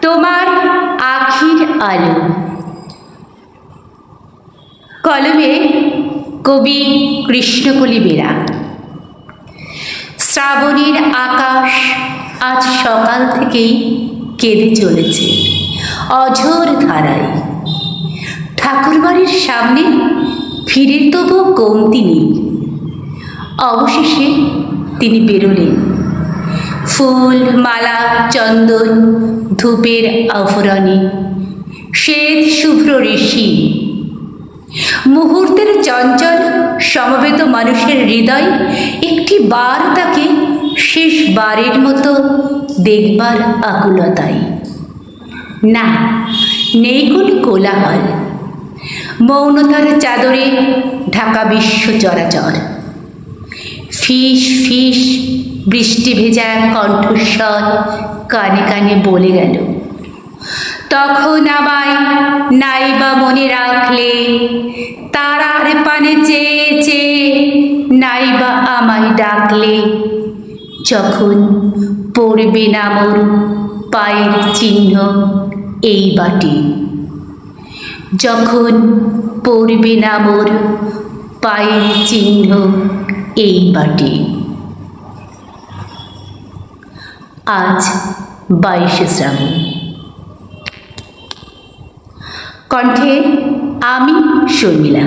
তোমার আখির আলো। কলমে কবি কৃষ্ণকলি বেরা। শ্রাবণের আকাশ আজ সকাল থেকেই কেঁদে চলেছে অঝোর ধারায়। ঠাকুরবাড়ির সামনে ফিরে তবু কমতি নেই। অবশেষে তিনি বেরোলেন। ফুল, মালা, চন্দন, ধূপের আভরণে শ্বেত শুভ্র ঋষি। মুহূর্তের চঞ্চল সমবেত মানুষের হৃদয় একটি বার তাকে শেষবারের মতো দেখবার আকুলতায়। না, নেই কোনো কোলাহল। মৌনতার চাদরে ঢাকা বিশ্ব চরাচর। ফিস ফিস বৃষ্টি ভেজা কণ্ঠস্বর কানে কানে বলে গেল, তখন আমায় নাইবা মনে রাখলে, তারার পানে চেয়ে চেয়ে নাইবা আমায় ডাকলে, যখন পড়বে না মোর পায়ের চিহ্ন এই বাটে, যখন পড়বে না মোর পায়ের চিহ্ন এই বাটে। আজ 22শে শ্রাবণ। কণ্ঠে আমি শর্মিলা।